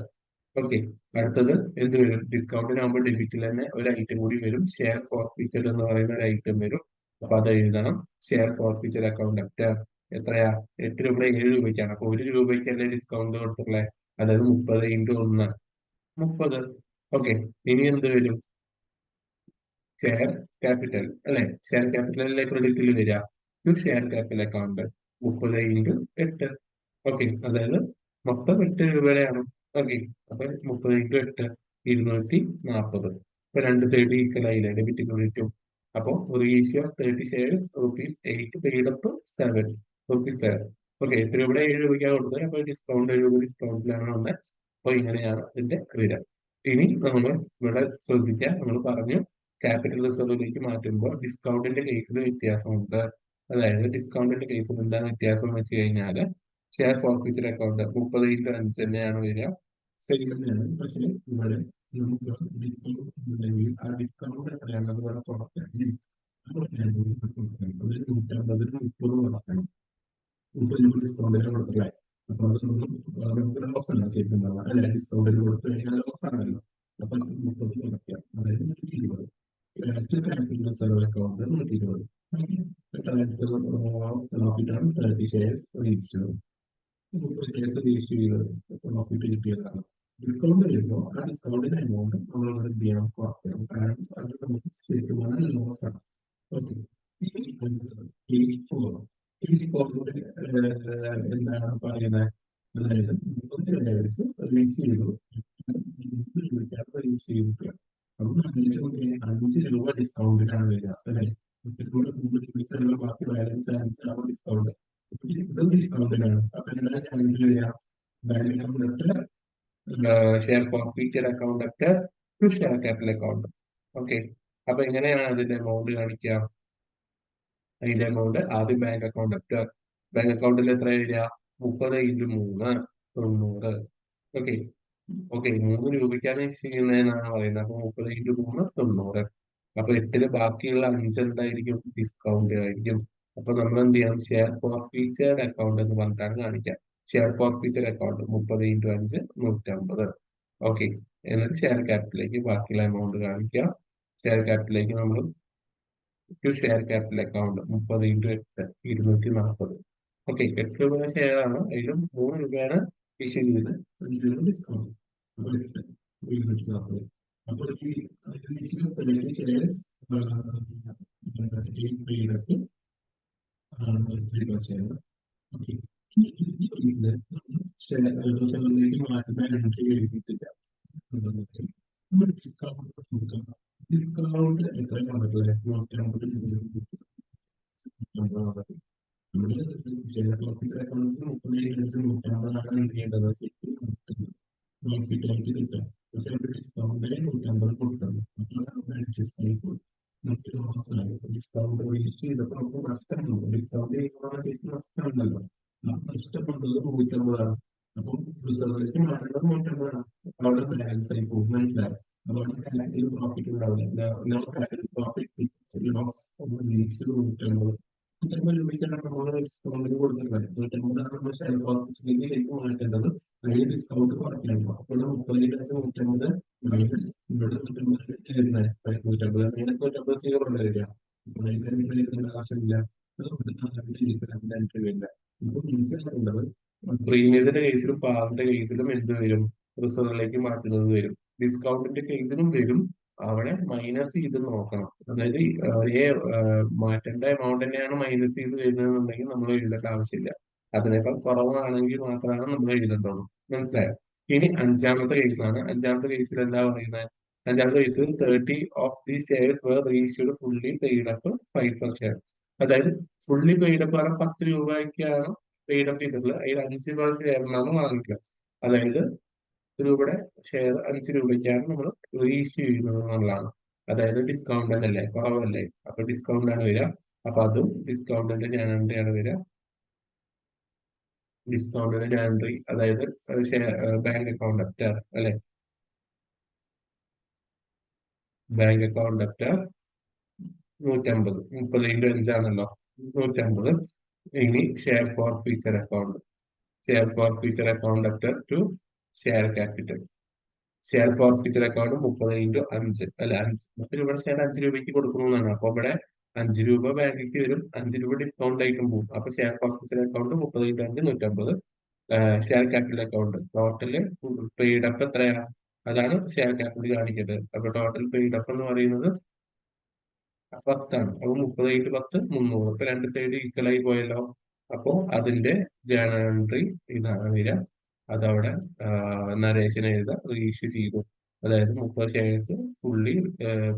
ഓക്കെ, അടുത്തത് എന്ത് വരും? ഡിസ്കൗണ്ടിനാകുമ്പോൾ ഡെബിറ്റിൽ തന്നെ ഒരു ഐറ്റം കൂടി വരും, ഷെയർ ഫോർ ഫീച്ചർ എന്ന് പറയുന്ന ഒരു ഐറ്റം വരും. അപ്പൊ അത് എഴുതണം. ഷെയർ ഫോർ ഫീച്ചർ അക്കൗണ്ട് അപ്റ്റർ എത്രയാ? 8 രൂപ 7 രൂപയ്ക്കാണ്. അപ്പൊ 1 രൂപയ്ക്ക് അല്ലേ ഡിസ്കൗണ്ട് കൊടുത്തുള്ളേ? അതായത് 30 × 1 30. ഓക്കെ, ഇനി എന്ത് വരും? ഷെയർ ക്യാപിറ്റൽ അല്ലെ? ഷെയർ ക്യാപിറ്റലിലെ ക്രെഡിറ്റിൽ വരിക ഷെയർ ക്യാപിറ്റൽ അക്കൗണ്ട് 30 × 8. ഓക്കെ, അതായത് മൊത്തം 8 രൂപയുടെയാണ്. ഓക്കെ, അപ്പൊ 30 × 8 240. ഇപ്പൊ രണ്ട് സൈഡ് ഈക്വൽ ആയില്ലേ, ഡെബിറ്റ് ക്രെഡിറ്റും. അപ്പൊ ratio 30 shares rupees 8 paid up 7 rupees 7. Okay, 8 രൂപയുടെ 7 രൂപയ്ക്കാണ് കൊടുത്തത്. അപ്പൊ ഡിസ്കൗണ്ട് 7 രൂപ ഡിസ്കൗണ്ടിലാണ് വന്നത്. അപ്പൊ ഇങ്ങനെയാണ് ഇതിന്റെ വരിക. ഇനി നമ്മൾ ഇവിടെ ശ്രദ്ധിക്കുക, നമ്മൾ പറഞ്ഞു ക്യാപിറ്റൽ റിസർവിലേക്ക് മാറ്റുമ്പോൾ ഡിസ്കൗണ്ടിന്റെ കേസിൽ വ്യത്യാസമുണ്ട്. അതായത് ഡിസ്കൗണ്ടിന്റെ കേസിൽ എന്താണ് വ്യത്യാസം എന്ന് വെച്ച് കഴിഞ്ഞാൽ ഷെയർ ഫോർഫീച്ചർ അക്കൗണ്ട് 30 × 5 തന്നെയാണ് വരിക. സെയിം തന്നെയാണ്. പക്ഷേ ഇവിടെ നമുക്ക് ഡിസ്കൗണ്ട് ഉണ്ടെങ്കിൽ ആ ഡിസ്കൗണ്ട് എത്രയാണ് അത് ഇവിടെ തുറക്കാൻ 150 തുറക്കണം. 30 ഡിസ്കൗണ്ടിന് കൊടുത്തില്ലേ? അപ്പൊ അത് നമുക്ക് ലോസ് ആണ് ചെയ്തിട്ടുണ്ടാവുക അല്ലെ? ഡിസ്കൗണ്ടിന് കൊടുത്തു കഴിഞ്ഞാൽ ലോസ് ആണല്ലോ. അപ്പൊ 30 കുറയ്ക്കാം, അതായത് 120. Capital reserve account 120. ട്രാൻസ്ഫർ പ്രോഫിറ്റാണ് 30 ഷെയർസ് രജിസ്റ്റർ. 30 ഷെയർസ് രജിസ്റ്റർ ചെയ്തത് പ്രോഫിറ്റ് കിട്ടിയതാണ്. ഡിസ്കൗണ്ട് വരുമ്പോൾ ആ ഡിസ്കൗണ്ടിന്റെ എമൗണ്ട് നമ്മൾ ഇവിടെ എന്ത് ചെയ്യണം? കുറയ്ക്കണം. കാരണം അത് നമുക്ക് ശരിക്കും ലോസ് ആണ്. ഓക്കെ, കേസ് ഫോർ കേസ് ഫോറിൽ എന്താണ് പറയുന്നത്? അതായത് 30 റിലീസ് ചെയ്തു, റിലീസ് ചെയ്തിട്ട് നമ്മൾ 5 രൂപ ഡിസ്കൗണ്ടിലാണ് വരിക അല്ലെ? കൂടെ കൂടുതൽ ബാക്കി ബാലൻസ് 5 ഡിസ്കൗണ്ട്, ഇതും ഡിസ്കൗണ്ടിലാണ്. അപ്പൊ എന്താണ് ചാനൽ വരിക? Bank account, share forfeited account ഒക്കെ to share capital account. Okay, അപ്പൊ എങ്ങനെയാണ് അതിന്റെ എമൗണ്ട് കാണിക്കുക? അതിന്റെ എമൗണ്ട് ആദ്യം ബാങ്ക് അക്കൗണ്ട് ഒക്കെ, ബാങ്ക് അക്കൗണ്ടിൽ എത്ര വരിക? 30 × 3 90. ഓക്കെ, ഓക്കെ, 3 രൂപയ്ക്കാണ് ചെയ്യുന്നതെന്നാണ് പറയുന്നത്. അപ്പൊ 30 × 3 90. അപ്പൊ 8-ല് ബാക്കിയുള്ള 5 എന്തായിരിക്കും? ഡിസ്കൗണ്ട് ആയിരിക്കും. അപ്പൊ നമ്മൾ എന്ത് ചെയ്യണം? ഷെയർ ഫോർ ഫീച്ചേർഡ് അക്കൗണ്ട് എന്ന് പറഞ്ഞിട്ടാണ് കാണിക്കുക. Share forfeiture account 30 × 5 150. Okay, എന്നിട്ട് ഷെയർ ക്യാപിറ്റലിലേക്ക് ബാക്കിയുള്ള എമൗണ്ട് കാണിക്കുക. ഷെയർ ക്യാപിറ്റലിലേക്ക് നമ്മൾ to share capital account 30 × 8 240. Okay, 8 രൂപ ഷെയർ ആണ്, അതിലും 3 രൂപയാണ് ഇഷ്യൂ ചെയ്ത് 5 രൂപ ഡിസ്കൗണ്ട്. അപ്പോൾ 240. അപ്പോൾ ഈ ഷെയർസ് ഷെയർ. ഓക്കെ, ഈ കേസിൽ ഷെയറിലേക്ക് മാറ്റുന്ന എൻട്രി എഴുതിയിട്ടില്ല. ഡിസ്കൗണ്ട് കൊടുക്കാം. ഡിസ്കൗണ്ട് എത്രയാണ് പറഞ്ഞത്? 150 നമ്മുടെ ഷെയർ ഓഫീസർ അക്കൗണ്ടിൽ 30 × 5 എന്ത് ചെയ്യേണ്ടത്? പ്രോഫിറ്റ് ആയിട്ട് കിട്ടുക. പക്ഷെ അവിടെ ഡിസ്കൗണ്ടിൽ 150 കൊടുക്കണം. അപ്പോൾ അഡ്ജസ്റ്റ് ആയി പോകും. നമുക്ക് ലോസാണ്. ഡിസ്കൗണ്ട് റിലീസ് ചെയ്തപ്പോൾ നമുക്ക് നഷ്ടമാണ്. ഡിസ്കൗണ്ട് ചെയ്യുമ്പോൾ നഷ്ടമുണ്ടല്ലോ. നഷ്ടപ്പെട്ടത് 150ആണ്. അപ്പം റിസർവിലേക്ക് മാറ്റേണ്ടത് 150ആണ്. അവിടെ ബാലൻസ് ആയി പോകും. മനസ്സിലായി? അതുകൊണ്ട് കാറ്റഗറി പ്രോഫിറ്റ് ഉണ്ടാവില്ല. No category profit loss release 150. 150 രൂപയ്ക്കാണ് നമ്മൾ ഡിസ്കൗണ്ടിൽ കൊടുക്കുന്നത്. 150ആണ് നമ്മൾ ഷെയർ പ്രോഫിറ്റിലേക്ക് ശരിക്കും മാറ്റേണ്ടത്. അതിൽ ഡിസ്കൗണ്ട് കുറയ്ക്കണം. അപ്പോൾ 30 × 150 മൈനസ് ഇവിടെ 150 മൈനസ് 150 സീറോ ഉണ്ട് വരിക. അപ്പോൾ അതിന്റെ ആവശ്യമില്ല. വരില്ല. ഇപ്പൊ മനസ്സിലാക്കേണ്ടത് പ്രീമിയത്തിന്റെ കേസിലും പാറിന്റെ കേസിലും എന്ത് വരും? റിസർവിലേക്ക് മാറ്റുന്നത് വരും. ഡിസ്കൗണ്ടിന്റെ കേസിലും വരും. അവിടെ മൈനസ് ചെയ്ത് നോക്കണം. അതായത് ഒരേ മാറ്റേണ്ട എമൗണ്ട് തന്നെയാണ് മൈനസ് ചെയ്ത് വരുന്നതെന്നുണ്ടെങ്കിൽ നമ്മൾ എഴുതേണ്ട ആവശ്യമില്ല. അതിനേക്കാൾ കുറവാണെങ്കിൽ മാത്രമാണ് നമ്മൾ എഴുതേണ്ടുള്ളൂ. മനസ്സിലായോ? ഇനി അഞ്ചാമത്തെ കേസാണ്. അഞ്ചാമത്തെ കേസിൽ എന്താ പറയുന്നത്? അഞ്ചാമത്തെ കേസിൽ 30 of the shares were reissued fully paid up 5 per share. അതായത് ഫുള്ളി പെയ്ഡ് അപ്പ് പറഞ്ഞാൽ 10 രൂപയ്ക്കാണ് പെയ്ഡ് അപ്പ് ചെയ്തിട്ടുള്ളത്. അതിൽ 5 ഷെയറിനാണ് വാങ്ങിക്കുക. അതായത് രൂപയുടെ ഷെയർ 5 രൂപയ്ക്കാണ് നമ്മൾ റീഇഷ്യൂ ചെയ്യുന്നത് എന്നുള്ളതാണ്. അതായത് ഡിസ്കൗണ്ട് തന്നെയല്ലേ, കുറവല്ലേ? അപ്പൊ ഡിസ്കൗണ്ട് ആണ് വരിക. അപ്പൊ അതും ഡിസ്കൗണ്ടിന്റെ ജനറേറ്ററിയാണ് വരിക. ഡിസ്കൗണ്ടിന്റെ ജനറേറ്ററി അതായത് ബാങ്ക് അക്കൗണ്ട് അപ്റ്റർ അല്ലെ? Bank account debtor 150. 30 × 5 150. ഇനി share forfeiture account. Share forfeiture account debtor to share capital. Share forfeiture account 30 × 5 അല്ല, 5 രൂപയുടെ ഷെയർ 5 രൂപയ്ക്ക് കൊടുക്കുന്നതാണ്. അപ്പൊ ഇവിടെ 5 രൂപ ബാങ്കിലേക്ക് വരും, 5 രൂപ ഡിസ്കൗണ്ട് ആയിട്ടും പോകും. അപ്പൊ share forfeiture account 30 × 5 150. Share capital account total paid up എത്രയാ? അതാണ് ഷെയർ ക്യാപിറ്റൽ കാണിക്കുന്നത്. അപ്പൊ ടോട്ടൽ പെയ്ഡ് അപ്പ് എന്ന് പറയുന്നത് 10ആണ്. അപ്പൊ 30 × 10 300. ഇപ്പൊ രണ്ട് സൈഡ് ഈക്വൽ ആയി പോയല്ലോ. അപ്പോ അതിന്റെ ജേണൽ എൻട്രി ഇതാണ് വരിക. അതവിടെ നരേശൻ എഴുതാ റീഇഷ്യൂ ചെയ്തു. അതായത് 30 ഷെയർസ് ഫുള്ളി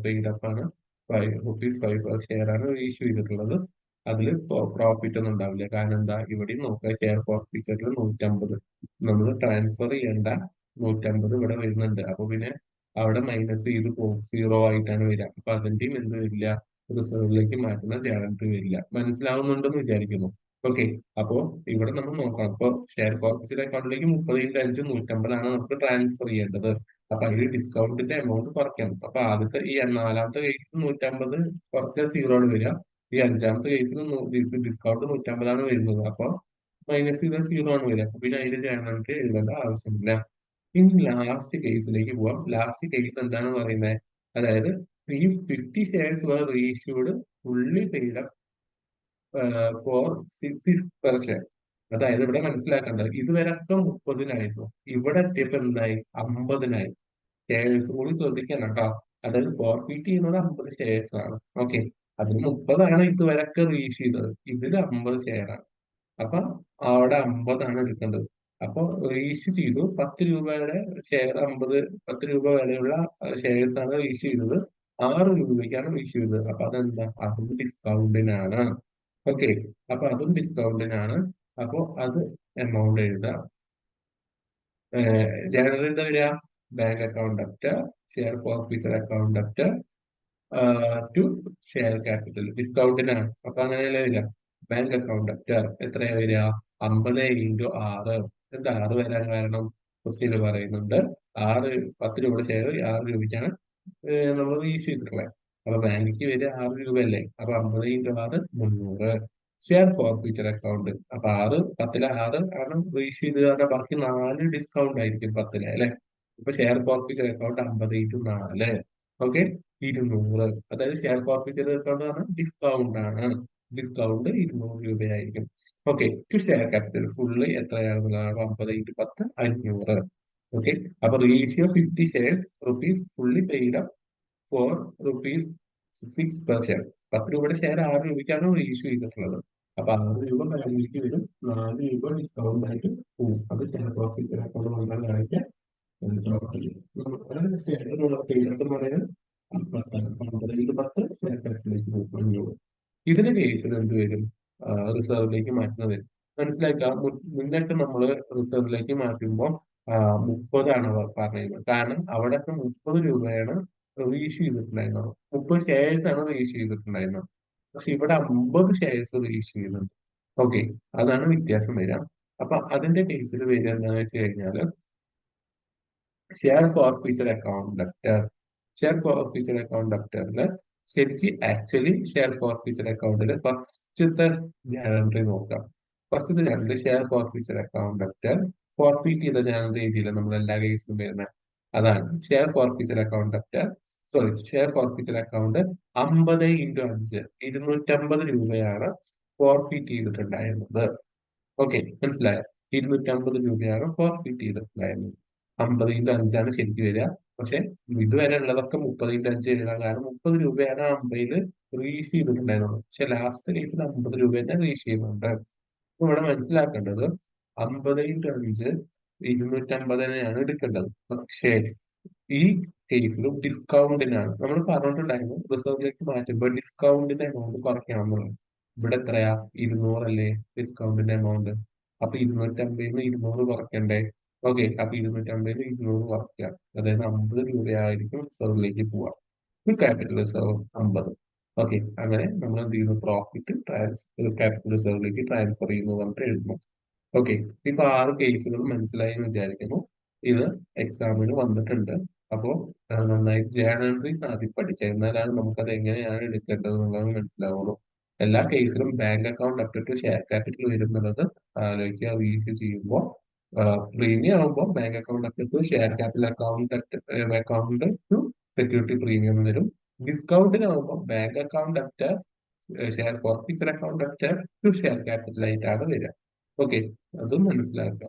പെയ്ഡ് അപ്പ് ആണ്. ₹5 ഷെയർ ആണ് റീഇഷ്യൂ ചെയ്തിട്ടുള്ളത്. അതിൽ പ്രോഫിറ്റ് ഒന്നും ഉണ്ടാവില്ല. കാരണം എന്താ? ഇവിടെ നോക്കുക, ഷെയർ ഫോർഫീച്ചറിൽ 150 നമ്മൾ ട്രാൻസ്ഫർ ചെയ്യേണ്ട 150 ഇവിടെ വരുന്നുണ്ട്. അപ്പൊ പിന്നെ അവിടെ മൈനസ് ചെയ്ത് പോകും, സീറോ ആയിട്ടാണ് വരിക. അപ്പൊ അതിന്റെയും എന്ത് വരില്ല? റിസർവിലേക്ക് മാറ്റുന്ന ഗ്യാരണ്ടി വരില്ല. മനസ്സിലാവുന്നുണ്ടെന്ന് വിചാരിക്കുന്നു. ഓക്കെ, അപ്പോ ഇവിടെ നമ്മൾ നോക്കണം. അപ്പൊ ഷെയർ ഫോർഫീച്ചർ അക്കൗണ്ടിലേക്ക് 30 × 5 150 നമുക്ക് ട്രാൻസ്ഫർ ചെയ്യേണ്ടത്. അപ്പൊ അതിൽ ഡിസ്കൗണ്ടിന്റെ എമൗണ്ട് കുറയ്ക്കണം. അപ്പൊ ആദ്യത്തെ ഈ നാലാമത്തെ കേസിൽ 150 കുറച്ച് സീറോ ആണ് വരിക. ഈ അഞ്ചാമത്തെ കേസിൽ ഡിസ്കൗണ്ട് 150 വരുന്നത്. അപ്പൊ മൈനസ് ചെയ്ത സീറോ ആണ് വരിക. അപ്പൊ പിന്നെ അതിൽ ജേണലിറ്റി എഴുതേണ്ട ആവശ്യമില്ല. ഇനി ലാസ്റ്റ് കേസിലേക്ക് പോവാം. ലാസ്റ്റ് കേസ് എന്താണ് പറയുന്നത്? അതായത് ഈ 50 shares were reissued fully paid up for 6 per share. അതായത് ഇവിടെ മനസ്സിലാക്കേണ്ടത് ഇതുവരെ ഒക്കെ 30-നായിരുന്നു. ഇവിടെ എത്തിയപ്പോ എന്തായി? 50-നായി. ഷെയർസ് കൂടി ശ്രദ്ധിക്കണം കേട്ടോ. അതായത് ഫോർഫീറ്റ് ചെയ്യുന്നത് 50 ഷെയർസ് ആണ്. ഓക്കെ, അതിന് 30ആണ് ഇതുവരെയൊക്കെ റീച്ച് ചെയ്തത്. ഇതില് 50 ഷെയറാണ്. അപ്പൊ അവിടെ 50ആണ് എടുക്കേണ്ടത്. അപ്പൊ റീഇഷ്യൂ ചെയ്തു 10 രൂപയുടെ ഷെയർ 10 രൂപ വിലയുള്ള ഷെയർസ് ആണ് റീഇഷ്യൂ ചെയ്തത്. 6 രൂപയ്ക്കാണ് റീഇഷ്യൂ ചെയ്തത്. അപ്പൊ അതെന്താ, അതും ഡിസ്കൗണ്ടിനാണ്. ഓക്കെ, അപ്പൊ അതും ഡിസ്കൗണ്ടിനാണ്. അപ്പൊ അത് എമൗണ്ട് എഴുതാം. ജനറൽ എന്താ വരിക? Bank account debtor share forfeiture account debtor to share capital ഡിസ്കൗണ്ടിനാണ്. അപ്പൊ അങ്ങനെയല്ലേ വരിക. ബാങ്ക് അക്കൗണ്ട് അപ്റ്റർ എത്രയാ വരിക? 50 × 6. എന്താ 6 വരാൻ കാരണം? ക്വസ്റ്റ്യൻ പറയുന്നുണ്ട് 10 രൂപയുടെ ഷെയർ 6 രൂപയ്ക്കാണ് നമ്മൾ റീഇഷ്യൂ ചെയ്തിട്ടുള്ളത്. അപ്പൊ ബാങ്കിക്ക് വരിക 6 രൂപയല്ലേ. അപ്പൊ 50 × 6 300. Share forfeiture account. അപ്പൊ 10-ലെ 6 ആണ് റീഇഷ്യൂ ചെയ്ത് കാരണം ബാക്കി 4 ഡിസ്കൗണ്ട് ആയിരിക്കും 10-ലെ അല്ലെ. ഇപ്പൊ ഷെയർ ഫോർഫീച്ചർ അക്കൗണ്ട് 50 × 4. ഓക്കെ, 200. അതായത് ഷെയർ ഫോർഫീച്ചർ അക്കൗണ്ട് പറഞ്ഞാൽ ഡിസ്കൗണ്ട് ആണ്. ഡിസ്കൗണ്ട് 200 രൂപയായിരിക്കും. Okay, to share capital full എത്രയാണെന്നുള്ളതാണ് 50 × 10 500. ഓക്കെ, അപ്പൊ ratio 50 shares rupees fully paid up for rupees 6 per share. 10 രൂപയുടെ ഷെയർ 6 രൂപയ്ക്കാണ് റേഷ്യോ ചെയ്തിട്ടുള്ളത്. അപ്പൊ 6 രൂപ ബാങ്കിലേക്ക് വരും, 4 രൂപ ഡിസ്കൗണ്ട് ആയിട്ട് പോകും. അത് ഷെയർ ഫോർഫീച്ചർ അക്കൗണ്ട് കൊണ്ടാണ് കാണിക്കുക. ഇതിന്റെ കേസിൽ എന്ത് വരും? റിസർവിലേക്ക് മാറ്റുന്നത് വരും. മനസ്സിലാക്കുക, മുന്നൊക്കെ നമ്മള് റിസർവിലേക്ക് മാറ്റുമ്പോൾ 30ആണ് പറഞ്ഞിരുന്നത്. കാരണം അവിടെയൊക്കെ 30 രൂപയാണ് റീഇഷ്യൂ ചെയ്തിട്ടുണ്ടായിരുന്നത്. 30 ഷെയർസ് ആണ് റീഇഷ്യൂ ചെയ്തിട്ടുണ്ടായിരുന്നത്. പക്ഷെ ഇവിടെ 50 ഷെയർസ് റീഇഷ്യൂ ചെയ്യുന്നുണ്ട്. ഓക്കെ, അതാണ് വ്യത്യാസം വരിക. അപ്പൊ അതിന്റെ കേസിൽ വരിക എന്താണെന്ന് വെച്ച് കഴിഞ്ഞാല് share forfeiture account debtor. Share forfeiture account ഡെപ്റ്ററിൽ ശരിക്ക് ആക്ച്വലി ഷെയർ ഫോർഫീച്ചർ അക്കൗണ്ടിൽ ഫസ്റ്റത്തെ ജനറൽ നോക്കാം. ഫസ്റ്റത്തെ journal share forfeiture account debtor forfeit ചെയ്ത ജനറൽ രീതിയിൽ നമ്മൾ എല്ലാ കേസിലും വരുന്നത് അതാണ്. Share forfeiture account debtor share forfeiture account 50 × 5 250 രൂപയാണ് ഫോർഫീറ്റ് ചെയ്തിട്ടുണ്ടായിരുന്നത്. ഓക്കെ, മനസ്സിലായോ? 250 രൂപയാണ് ഫോർഫീറ്റ് ചെയ്തിട്ടുണ്ടായിരുന്നത്. 50 × 5 ശരിക്കും വരിക. പക്ഷെ ഇതുവരെ ഉള്ളതൊക്കെ 30 × 5 എഴുതാൻ കാരണം 30 രൂപയാണ് 50-ല് റീഇഷ്യൂ ചെയ്തിട്ടുണ്ടായിരുന്നത്. പക്ഷെ ലാസ്റ്റ് കേസിൽ 50 രൂപ തന്നെ റീഇഷ്യൂ ചെയ്യുന്നുണ്ട്. അപ്പൊ ഇവിടെ മനസ്സിലാക്കേണ്ടത് 50 × 5 250-നെയാണ് എടുക്കേണ്ടത്. പക്ഷേ ഈ കേസിലും ഡിസ്കൗണ്ടിനാണ് നമ്മൾ പറഞ്ഞിട്ടുണ്ടായിരുന്നു. റിസർവിലേക്ക് മാറ്റുമ്പോൾ ഡിസ്കൗണ്ടിന്റെ എമൗണ്ട് കുറയ്ക്കണം എന്നുള്ളത്. ഇവിടെ എത്രയാ? 200 അല്ലേ ഡിസ്കൗണ്ടിന്റെ എമൗണ്ട്. അപ്പൊ 250-ന്ന് 200 കുറയ്ക്കണ്ടേ? ഓക്കെ, അപ്പൊ 250-ന്ന് 200 കുറയ്ക്കുക. അതായത് 50 രൂപയായിരിക്കും റിസർവിലേക്ക് പോവുക. Capital reserve 50. ഓക്കെ, അങ്ങനെ നമ്മൾ എന്ത് ചെയ്യുന്നു? പ്രോഫിറ്റ് ക്യാപിറ്റൽ റിസർവിലേക്ക് ട്രാൻസ്ഫർ ചെയ്യുന്നു പറഞ്ഞിട്ട് എഴുതുന്നു. ഓക്കെ, ഇപ്പൊ 6 കേസുകൾ മനസ്സിലായി എന്ന് വിചാരിക്കുന്നു. ഇത് എക്സാമിന് വന്നിട്ടുണ്ട്. അപ്പോ നന്നായി ജേണൽ എൻട്രി ആദ്യം പഠിക്കുക. എന്നാലാണ് നമുക്കത് എങ്ങനെയാണ് എടുക്കേണ്ടത് എന്നുള്ളത് മനസ്സിലാവുള്ളൂ. എല്ലാ കേസിലും bank account up to share capital വരുന്നത് ആലോചിക്കുക. റീഫ്യൂ ചെയ്യുമ്പോൾ പ്രീമിയം ആകുമ്പോൾ bank account up to share capital account to security premium വരും. ഡിസ്കൗണ്ടിനാകുമ്പോൾ bank account up share forfeiture account up to share capital ആയിട്ടാണ് വരിക. ഓക്കെ, അതും മനസ്സിലാക്കുക.